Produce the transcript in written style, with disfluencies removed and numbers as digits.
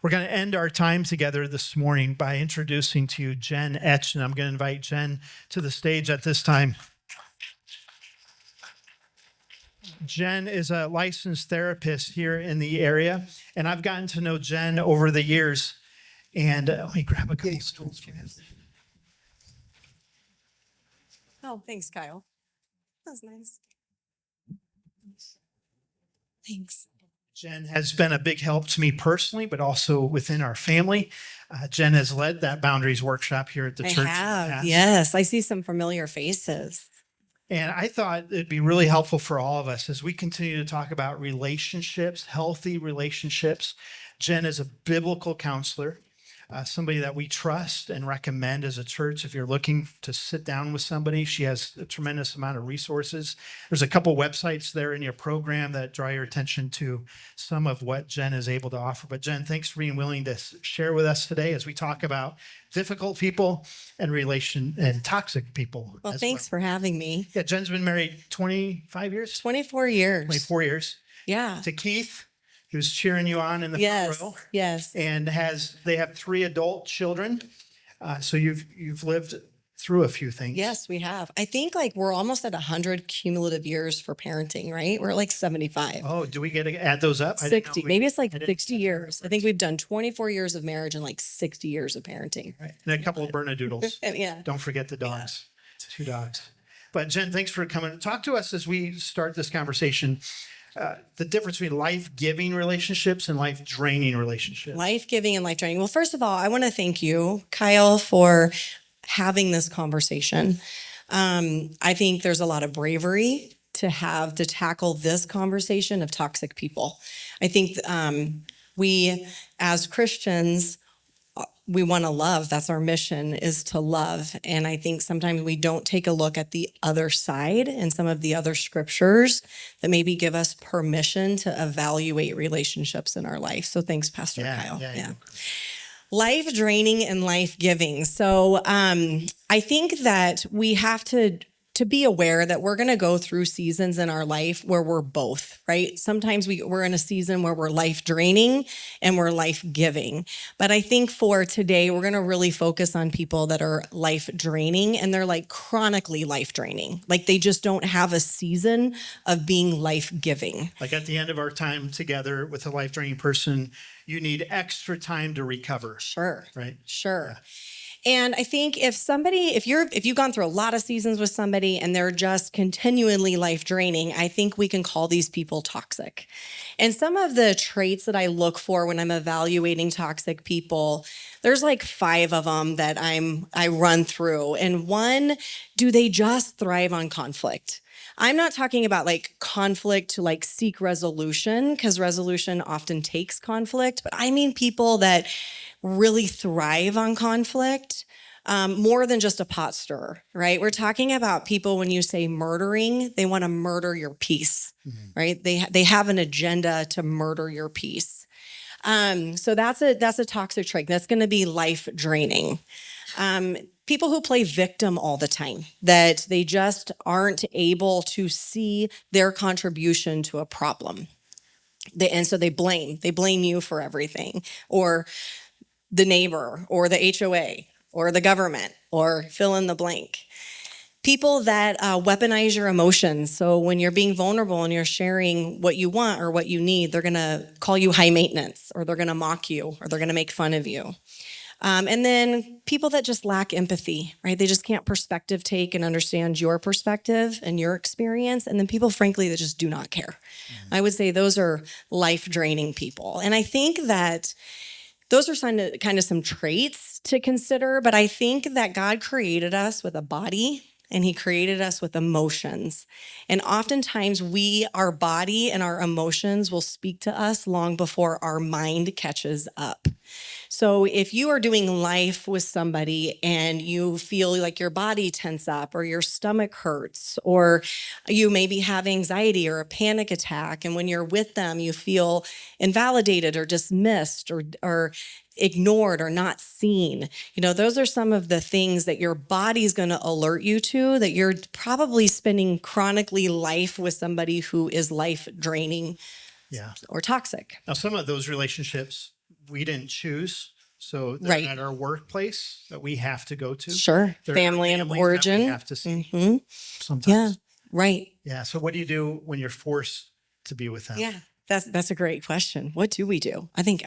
We're going to end our time together this morning by introducing to you Jen Oetjen. I'm going to invite Jen to the stage at this time. Jen is a licensed therapist here in the area, and I've gotten to know Jen over the years. And let me grab a couple stools for you. Oh, thanks, Kyle. That's nice. Thanks. Jen has been a big help to me personally, but also within our family. Jen has led that boundaries workshop here at the church. I have, yes. I see some familiar faces. And I thought it'd be really helpful for all of us as we continue to talk about relationships, healthy relationships. Jen is a biblical counselor, somebody that we trust and recommend as a church. If you're looking to sit down with somebody, she has a tremendous amount of resources. There's a couple websites there in your program that draw your attention to some of what Jen is able to offer. But Jen, thanks for being willing to share with us today as we talk about difficult people and toxic people. Well, thanks for having me. Yeah, Jen's been married 25 years? 24 years. 24 years. Yeah. To Keith, who's cheering you on in the front row. Yes. And they have 3 adult children. So you've lived through a few things. Yes, we have. I think we're almost at 100 cumulative years for parenting, right? We're at 75. Oh, do we get to add those up? 60. Maybe it's 60 years. I think we've done 24 years of marriage and 60 years of parenting. Right. And a couple of Bernedoodles. Yeah. Don't forget the dogs. Yeah. 2 dogs. But Jen, thanks for coming. Talk to us as we start this conversation. The difference between life-giving relationships and life-draining relationships. Life-giving and life-draining. Well, first of all, I want to thank you, Kyle, for having this conversation. I think there's a lot of bravery to tackle this conversation of toxic people. I think we, as Christians, we want to love. That's our mission, is to love. And I think sometimes we don't take a look at the other side and some of the other scriptures that maybe give us permission to evaluate relationships in our life. So thanks, Pastor Kyle. Yeah. Life draining and life giving. So I think that we have to be aware that we're going to go through seasons in our life where we're both, right? Sometimes we're in a season where we're life draining and we're life giving. But I think for today, we're going to really focus on people that are life draining, and they're chronically life draining. They just don't have a season of being life giving. At the end of our time together with a life draining person, you need extra time to recover. Sure. Right? Sure. Yeah. And I think if you've gone through a lot of seasons with somebody and they're just continually life draining, I think we can call these people toxic. And some of the traits that I look for when I'm evaluating toxic people, there's 5 of them that I run through. And one, do they just thrive on conflict? I'm not talking about conflict to seek resolution, because resolution often takes conflict, but I mean people that really thrive on conflict, more than just a pot stirrer, right? We're talking about people, when you say murdering, they want to murder your peace, right? They have an agenda to murder your peace. So that's a toxic trait. That's going to be life draining. People who play victim all the time, that they just aren't able to see their contribution to a problem. And so they blame you for everything, or the neighbor, or the HOA, or the government, or fill in the blank. People that weaponize your emotions. So when you're being vulnerable and you're sharing what you want or what you need, they're going to call you high maintenance, or they're going to mock you, or they're going to make fun of you. And then people that just lack empathy, right? They just can't perspective take and understand your perspective and your experience. And then people, frankly, that just do not care. I would say those are life-draining people. And I think that those are kind of some traits to consider, but I think that God created us with a body, and he created us with emotions. And oftentimes our body and our emotions will speak to us long before our mind catches up. So if you are doing life with somebody and you feel like your body tense up, or your stomach hurts, or you maybe have anxiety or a panic attack, and when you're with them, you feel invalidated or dismissed or ignored or not seen, those are some of the things that your body's going to alert you to, that you're probably spending chronically life with somebody who is life draining or toxic. Now, some of those relationships we didn't choose. So they're Right. at our workplace that we have to go to. Sure. They're Family and of families that we origin. have to see Hmm. Yeah. sometimes. Right. Yeah. So what do you do when you're forced to be with them? Yeah. That's a great question. What do we do? I think